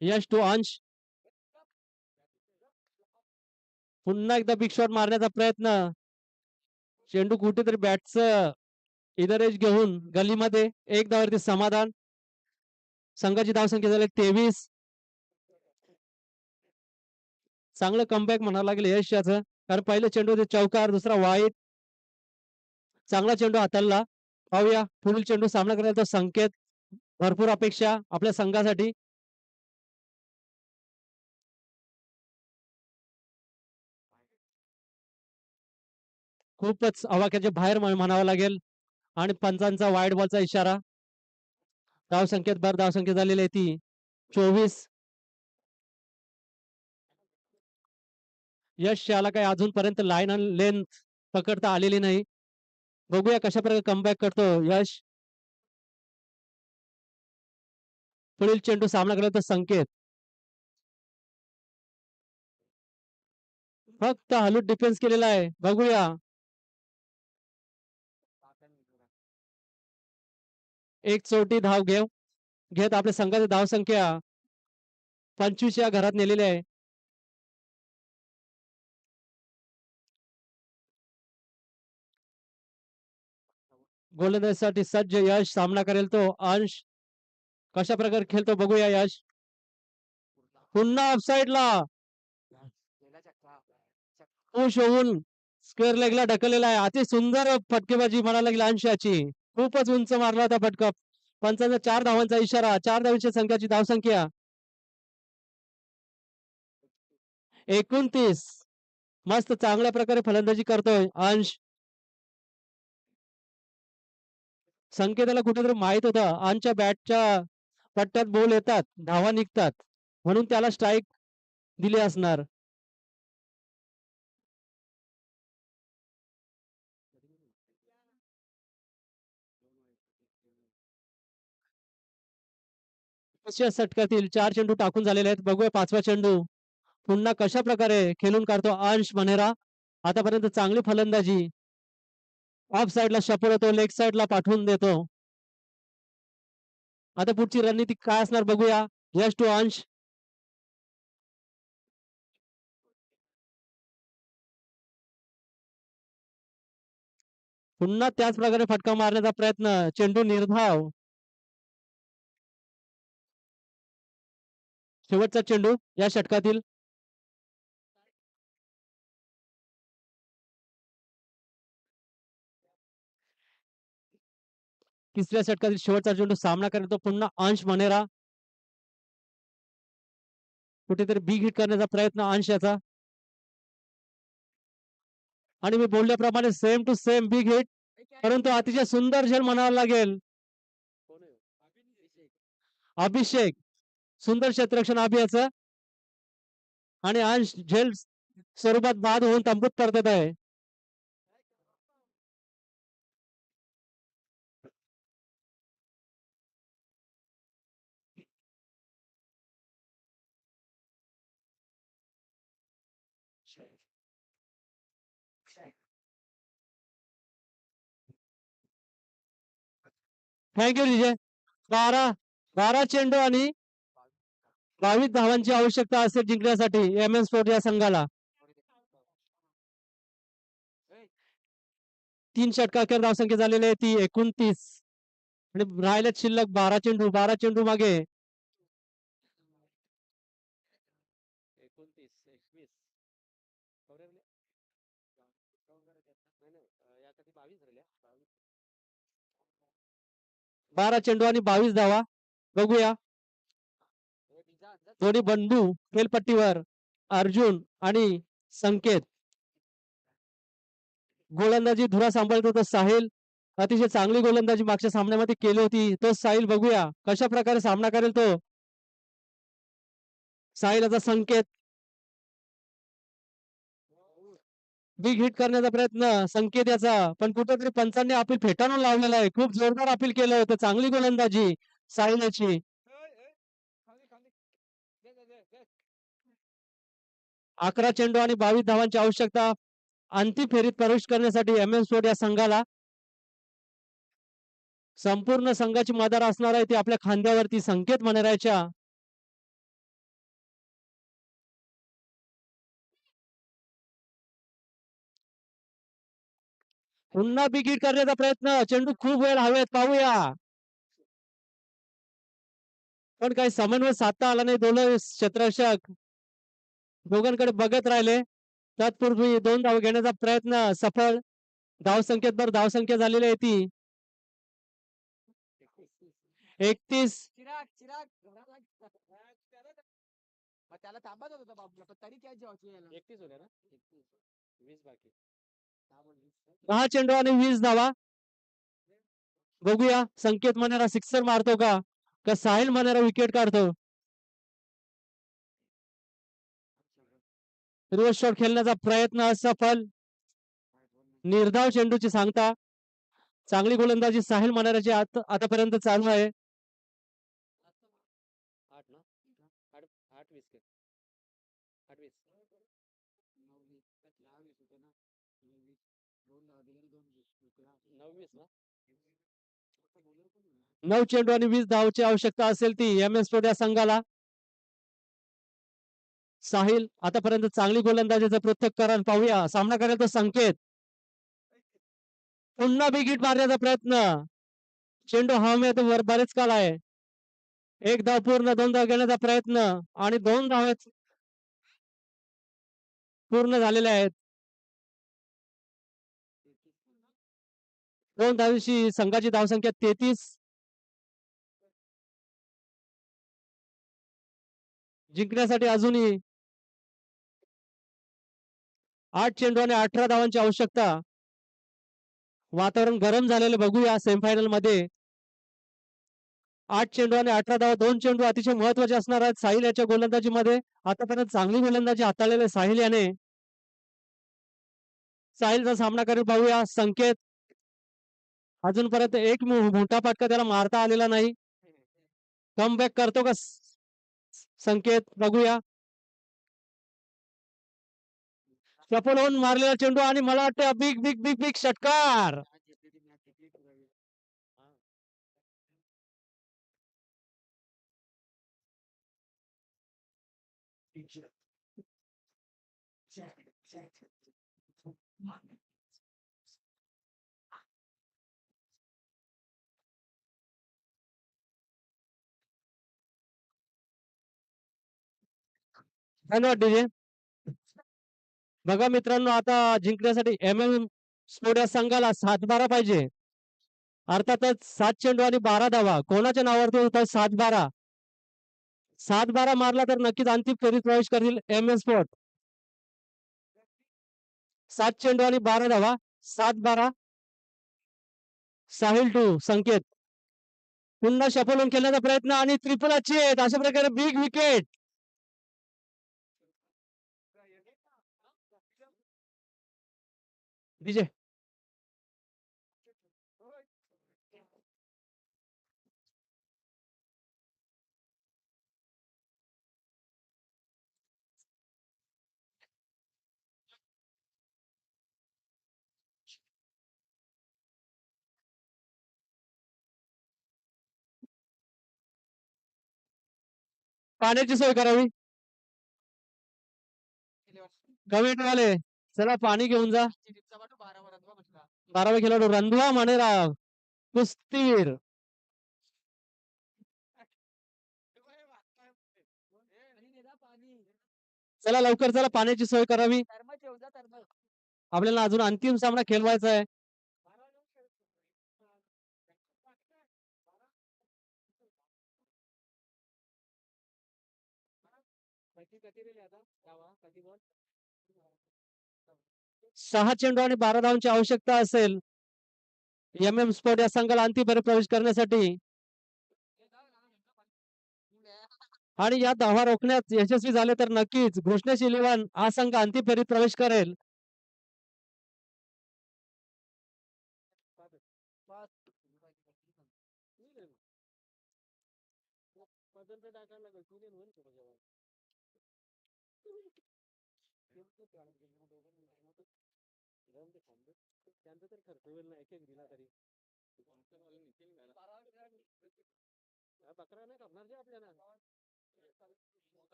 यश टू अंश. पुन्हा एकदा बिग शॉट मारण्याचा प्रयत्न. चेंडू कुठेतरी बॅटचं इधर एज घेऊन गलीमध्ये एक धावावरती समाधान. संघाची धावसंख्या झाली 23. चांगलं कमबॅक म्हणावं लागेल यश याचं, कारण पहिलं चेंडू ते चौकार, दुसरा वाईट. चांगला चेंडू हाताळला. पाहूया पुढील चेंडू सामना करायला तो संकेत. भरपूर अपेक्षा आपल्या संघासाठी. खूपच आवाक्याच्या बाहेर म्हणावं लागेल आणि पंचांचा वाईड बॉलचा इशारा. धावसंख्येत भर, धावसंख्या झालेली आहे ती 24. यश याला काही अजूनपर्यंत लाईन आणि लेंथ पकडता आलेली नाही. बघूया कशा प्रकारे कमबॅक करतो यश. पुढील चेंडू सामना करायला तो संकेत. फक्त हलूट डिफेन्स केलेला आहे. बघूया. एक चोटी धाव घेत आपल्या संघाची धावसंख्या 25 या घरात नेलेली आहे. गोलंदाजीसाठी सज्ज यश. सामना करेल तो अंश. कशा प्रकारे खेळतो बघूया यश. पुन्हा ऑफसाईडला पुश होऊन स्क्वेअर लेगला ढकललेला आहे. अति सुंदर फटकेबाजी म्हणायला लागली अंशाची. खूपच उंच मारला होता फटका. पंचांचा 4 धावांचा इशारा. 4 धावांच्या संघाची धावसंख्या 29. मस्त चांगल्या प्रकारे फलंदाजी करतोय अंश. संकेताला कुठेतरी माहित होतं अंशच्या बॅटच्या पट्ट्यात बॉल येतात, धावा निघतात, म्हणून त्याला स्ट्राईक दिली असणार. षटकातील 4 चेंडू टाकून झालेले आहेत. बघूया 5वा चेंडू पुन्हा कशा प्रकारे खेळून काढतो अंश मनेरा. आतापर्यंत चांगली फलंदाजी. ऑफ साइडला शपल होतो, लेग साइडला पाठवून देतो. आता पुढची रणनीती काय असणार बघूया. यश टू अंश. पुन्हा त्याच प्रकारे फटका मारण्याचा प्रयत्न. चेंडू निर्धाव. शेवटचा चेंडू या षटकातील. तिसऱ्या षटकातील शेवटचा चेंडू सामना करतो पुन्हा अंश मनेरा. कुठेतरी बिग हिट करण्याचा प्रयत्न अंश याचा. आणि मी बोलल्याप्रमाणे same to same big hit, परंतु अतिशय सुंदर झेल म्हणावं लागेल. अभिषेक सुंदर क्षेत्ररक्षण अभियाचं. आणि अंश झेल स्वरूपात बाद होऊन तंबूत परतत आहे. थँक्यू विजय. 12 चेंडू आणि 22 धावांची आवश्यकता असेल जिंकण्यासाठी एम एन स्पोर्ट या संघाला. 3 षटकाखेर धावसंख्या झालेली आहे ती 29. आणि राहिलेत शिल्लक 12 चेंडू मागे. 12 चेंडू आणि 22 धावा. बघूया दोन्ही बंधू खेळपट्टीवर. अर्जुन आणि संकेत. गोलंदाजी धुरा सांभाळतो तो साहिल. अतिशय चांगली गोलंदाजी मागच्या सामन्यामध्ये केली होती. तो साहिल बघूया कशा प्रकारे सामना करेल तो. साहिलाचा संकेत. बिग हिट करण्याचा प्रयत्न संकेत याचा, पण कुठेतरी पंचांनी अपील फेटाळून लावलेला आहे. खूप जोरदार अपील केलं होतं. चांगली गोलंदाजी साहिल याची. 11 चेंडू आणि 22 धावांची आवश्यकता अंतिम फेरीत प्रवेश करण्यासाठी एम स्पोर्ट या संघाला. संपूर्ण संघाची मदार असणार आहे ती आपल्या खांद्यावरती संकेत मनरायच्या. पुन्हा बिग हिट करण्याचा प्रयत्न, चेंडू खूप वेळ हवेत, पाहूया. पण काही समन्वय साधता आला नाही. दोन क्षेत्ररक्षक दोघांकडे बघत राहिले. तत्पूर्वी 2 धाव घेण्याचा प्रयत्न सफल. धावसंख्या झालेली आहे ती 31. चिराग चिराग मग त्याला थांबत होता बाबूला पण तरी काय जेवायची 31 होत्या ना 31 20 बाकी 10 चेंडू आणि 20 धावा. बघूया संकेत मनेरा सिक्सर मारतो का का साहिल मनेरा विकेट काढतो. रिव्हर्स शॉट खेळण्याचा प्रयत्न असफल. निर्धाव चेंडूची सांगता. चांगली गोलंदाजी साहिल मनेराची आतापर्यंत चालू आहे. 8 ना 8 8 20 के 8 20 9 20 ना 9 चेंडू आणि 20 धावची आवश्यकता असेल ती एम एस या संघाला. साहिल आतापर्यंत चांगली गोलंदाजीचं पृथक्करण पाहूया. सामना करेल तो संकेत. पुन्हा बिग हिट मारण्याचा प्रयत्न. चेंडू हवेत वर बरेच काळ आहे. एक धाव पूर्ण, 2 धाव घेण्याचा प्रयत्न आणि 2 धाव पूर्ण झालेल्या आहेत. 2 धावीशी संघाची धावसंख्या 33. जिंकण्यासाठी अजूनही 8 चेंडू आणि 18 धावांची आवश्यकता. वातावरण गरम झालेलं बघूया सेमीफायनल मध्ये. 8 चेंडू आणि 18 धावा. 2 चेंडू अतिशय महत्वाचे असणार आहेत साहिल याच्या गोलंदाजीमध्ये. आतापर्यंत चांगली गोलंदाजी हाताळलेली साहिल याने. साहिलचा सामना करून पाहूया संकेत. अजूनपर्यंत एक मोठा फटका त्याला मारता आलेला नाही. कमबॅक करतो का संकेत बघूया. सफल होऊन मारलेला चेंडू आणि मला वाटतं बिग बिग बिग बिग षटकार. धन्यवाद डीजे. बघा मित्रांनो आता जिंकण्यासाठी एम एम स्पोर्ट या संघाला 7-12 पाहिजे. अर्थातच 7 चेंडू आणि 12 धावा. कोणाच्या नावावरती होत 7-12. 7-12 मारला तर नक्कीच अंतिम फेरीत प्रवेश करतील एम एम स्पोर्ट. 7 चेंडू आणि 12 धावा. 7-12. साहिल टू संकेत. पुन्हा सफल होऊन खेळण्याचा प्रयत्न आणि ट्रिपल अचीव. अशा प्रकारे बिग विकेट. डीजे पाण्याची सोय करावी. कमेंट वाले चला पाणी घेऊन जा. 12वा खेळाडू रणधुवा मानेराव कुस्तीर. चला लवकर चला पाण्याची सोय करावी. आपल्याला अजून अंतिम सामना खेळवायचा आहे. सहा चेंडू आणि 12 धावांची आवश्यकता असेल एम एम स्पोर्ट या संघाला अंतिम फेरीत प्रवेश करण्यासाठी. आणि या धावा रोखण्यात यशस्वी झाले तर नक्कीच घोषणेश इलेव्हन हा संघ अंतिम फेरीत प्रवेश करेल.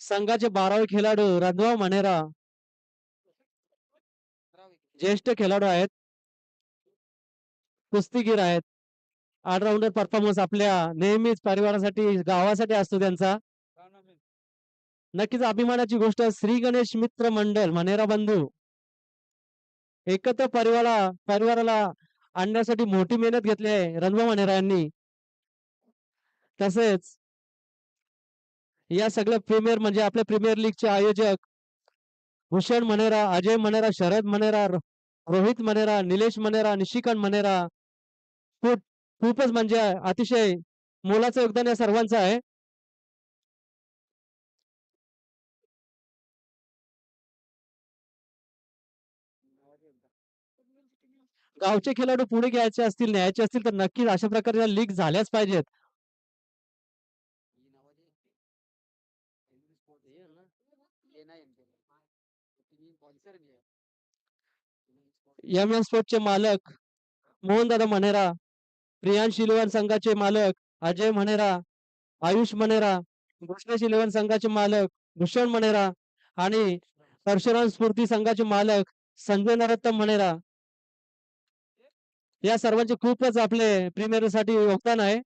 संघाचे 12वे खेळाडू रणधीर मनेरा ज्येष्ठ खेळाडू आहेत, कुस्तीगीर आहेत. ऑलराऊंडर परफॉर्मन्स आपल्या नेहमीच परिवारासाठी गावासाठी असतो त्यांचा. नक्कीच अभिमानाची गोष्ट. श्री गणेश मित्र मंडळ मनेरा बंधू एकत्र परिवाराला आणण्यासाठी मोठी मेहनत घेतली आहे रणधीर मनेरा यांनी. तसेच या सगळ्या प्रीमियर म्हणजे आपल्या प्रीमियर लीगचे आयोजक भूषण मनेरा, अजय मनेरा, शरद मनेरा, रोहित मनेरा, निलेश मनेरा, निशिकांत मनेरा, खूपच म्हणजे अतिशय मोलाचं योगदान या सर्वांचं आहे. गावचे खेळाडू पुढे घ्यायचे असतील, न्यायचे असतील तर नक्कीच अशा प्रकारच्या लीग झाल्याच पाहिजेत. एम एम स्पोर्टचे मालक मोहनदादा मनेरा, प्रियांश इलेव्हन संघाचे मालक अजय मनेरा, आयुष मनेरा, भूषणेश इलेव्हन संघाचे मालक भूषण मनेरा आणि परशुराम स्फूर्ती संघाचे मालक संजय नरोत्तम मनेरा. या सर्वांचे खूपच आपले प्रीमियर साठी योगदान आहे.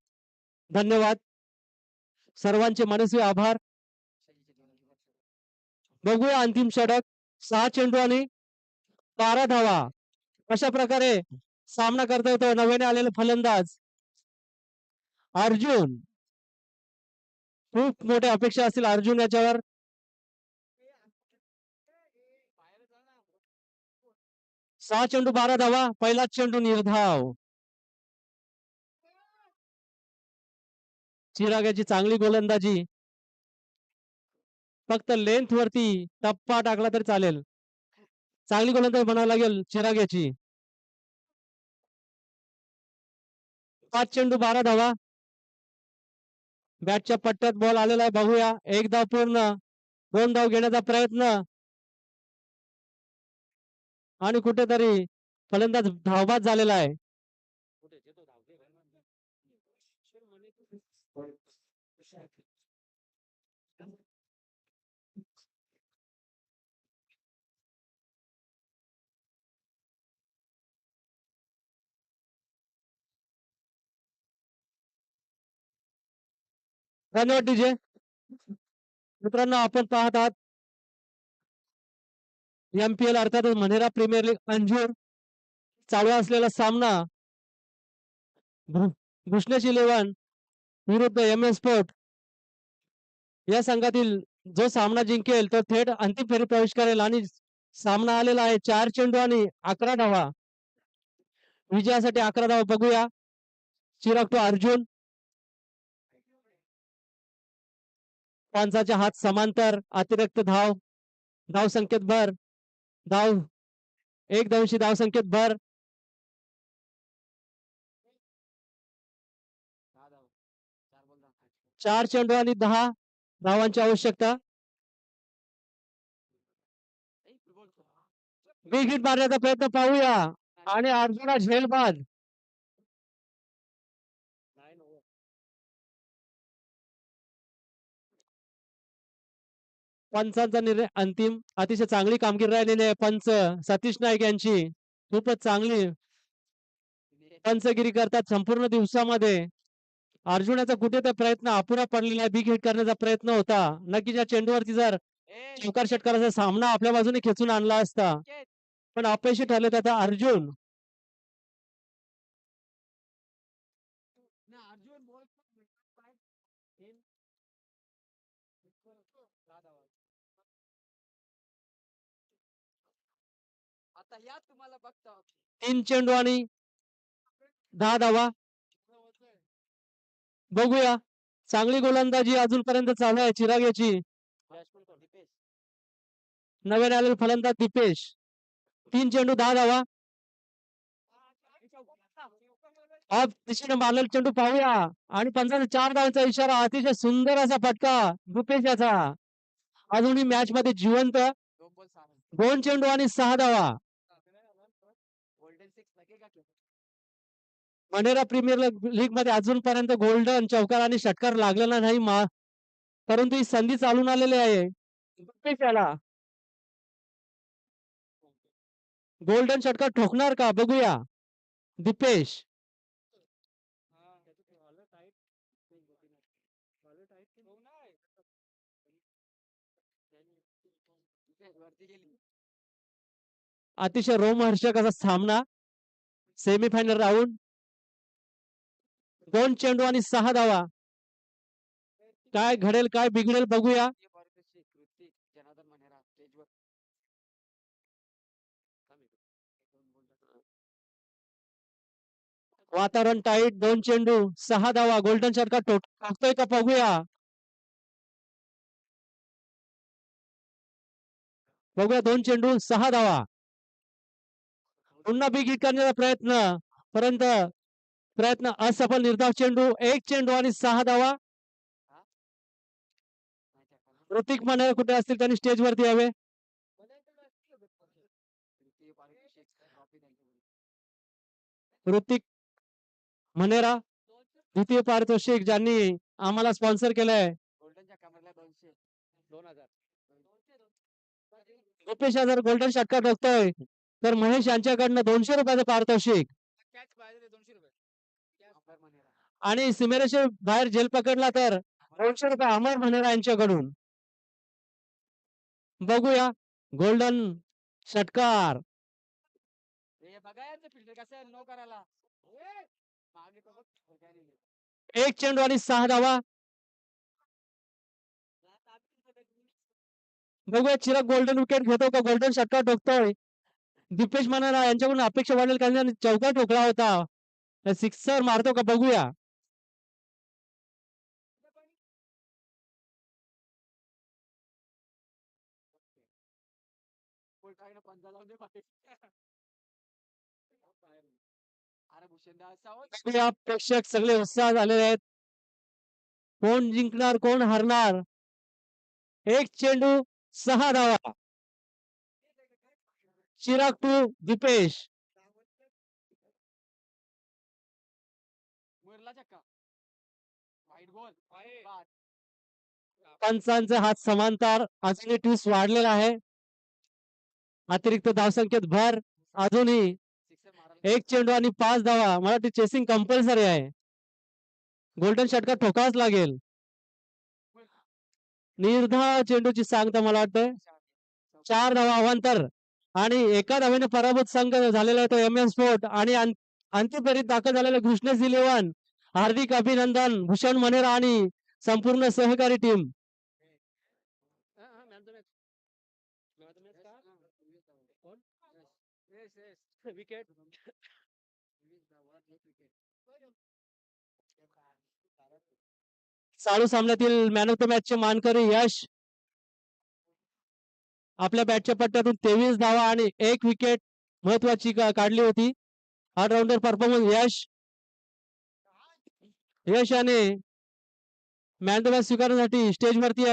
धन्यवाद सर्वांचे मनस्वी आभार. बघूया अंतिम षटक. 6 चेंडू आणि 12 धावा अशा प्रकारे सामना करता येतो नव्याने आलेले फलंदाज अर्जुन. खूप मोठ्या अपेक्षा असतील अर्जुन याच्यावर. 6 चेंडू 12 धावा. पहिला चेंडू निर्धाव. चिराग्याची चांगली गोलंदाजी. फक्त लेंथ वरती टप्पा टाकला तरी चालेल. चांगली गोलंदाजी बनावं लागेल चिराग्याची. 5 चेंडू 12 धावा. बॅटच्या पट्ट्यात बॉल आलेला आहे. बघूया. एक धाव पूर्ण. 2 धाव घेण्याचा प्रयत्न आणि कुठेतरी फलंदाज धावबाद झालेला आहे. धन्यवाद डीजे. मित्रांनो आपण पाहत आहात MPL अर्थात मनेरा प्रीमियर लीग अंजूर चालू असलेला सामना भूषणेश इलेव्हन विरुद्ध एम एस स्पोर्ट. या संघातील जो सामना जिंकेल तो थेट अंतिम फेरीत प्रवेश करेल आणि सामना आलेला आहे 4 चेंडू आणि 11 धावा. विजयासाठी 11 धावा. बघूया. चिराग टू अर्जुन. पंचाचे हात समांतर. अतिरिक्त धाव. धाव संकेत भर. धाव एक धावशी धाव संकेत भर. 4 चेंडू आणि 10 धावांची आवश्यकता. बिग हिट मारण्याचा प्रयत्न पाहूया आणि अर्जुना झेलबाद. पंचांचा निर्णय अंतिम. अतिशय चांगली कामगिरी राहिलेली आहे पंच सतीश नाईक यांची. खूपच चांगली पंचगिरी करतात संपूर्ण दिवसामध्ये. अर्जुनाचा कुठे तर प्रयत्न अपुरा पडलेला आहे. बिग हिट करण्याचा प्रयत्न होता. नक्कीच या चेंडूवरती जर चौकार षटकाराचा सामना आपल्या बाजूने खेचून आणला असता पण अपयशी ठरले तर आता अर्जुन. आता या तुम्हाला बघतो. 3 चेंडू आणि 10 धावा. बघूया. चांगली गोलंदाजी अजूनपर्यंत चालू आहे चिराग याची. नव्याने आलेले फलंदाज दीपेश. 3 चेंडू 10 धावा. ऑफ दिशेने मारलेला चेंडू पाहूया आणि पंचांचा 4 धावांचा इशारा. अतिशय सुंदर असा फटका रुपेश याचा. अजूनही मॅच मध्ये जिवंत. 2 चेंडू आणि 6 धावा. गोल्डन सिक्स लगेगा क्या? मनेरा प्रीमियर लीग मध्ये अजूनपर्यंत गोल्डन चौकार आणि षटकार लागलेला नाही परंतु ही संधी चालून आलेली आहे रुपेश याला. गोल्डन षटकार ठोकणार का बघूया. दीपेश वरती गेली. अतिशय रोमहर्षक असा सामना. Semifinal round. 2 चेंडू आणि 6 धावा. काय घडेल काय बिघडेल बघूया. कृतिक जनार्दन मनेरा स्टेजवर. वातावरण टाईट. 2 चेंडू 6 धावा. गोल्डन षटकार ठोकतोय का बघूया. बघूया 2 चेंडू 6 धावा. पुन्हा बिग हिट करण्याचा परंतु प्रयत्न असफल. निर्धाव चेंडू. 1 चेंडू आणि 6 धावा. ऋतिक मनेरा कुठे असतील त्यांनी स्टेज वरती यावे. ऋतिक मनेरा द्वितीय पारितोषिक ज्यांनी आम्हाला स्पॉन्सर केलंय. गोल्डनच्या कमरला 200 2000. रुपेश जर गोल्डन षटकार ठोकतोय तर महेश यांच्याकडनं 200 रुपयाचं पारितोषिक. कॅच पाहिजे 200 रुपये. अमर मनेरा. आणि सीमेरेषे बाहेर झेल पकडला तर 200 रुपये अमर मनेरा यांच्याकडून. बघूया गोल्डन षटकार. हे बघा यांचं फिल्टर कसं आहे नो करायला. मागे तो बघ. 1 चेंडू आणि 6 धावा. बघूया चिराग गोल्डन विकेट घेतो का गोल्डन षटकार ठोकतोय. दीपेश मनेरा यांच्याकडून अपेक्षा वाढेल कारण त्यांनी चौकार ठोकला होता. सिक्सर मारतो का बघूया. अरे भूषणदा असा हो. बघूया प्रेक्षक सगळे उत्साह झालेले आहेत. कोण जिंकणार कोण हारणार. 1 चेंडू 6 धावा. चिराग टू दीपेश. मुरला चक्का. वाईट बॉल. पंचांचे हात समांतर. अजूनही ट्विस्ट वाढलेला आहे. अतिरिक्त धावसंख्येत भर. अजूनही सिक्सर मारायला. 1 चेंडू आणि 5 धावा. मला ती चेसिंग कंपल्सरी आहे. गोल्डन षटकार ठोकावाच लागेल. निर्धाव चेंडूची सांगता मला वाटतं 4 धावा अवांतर. आणि एका धावेने पराभूत संघ झालेला आहे तो एम स्पोर्ट. आणि अंतिम फेरीत दाखल झालेला कृष्णेश 11. हार्दिक अभिनंदन भूषण मनेरा आणि संपूर्ण सहकारी टीम. विकेट. चालू सामन्यातील मॅन ऑफ द मॅच चे मानकरी यश. आपल्या बॅटच्या पट्ट्यातून 23 धावा आणि 1 विकेट महत्वाची काढली होती. ऑलराऊंडर परफॉर्मन्स यश याने मॅन ऑफ द मॅच स्वीकारण्यासाठी स्टेज वरती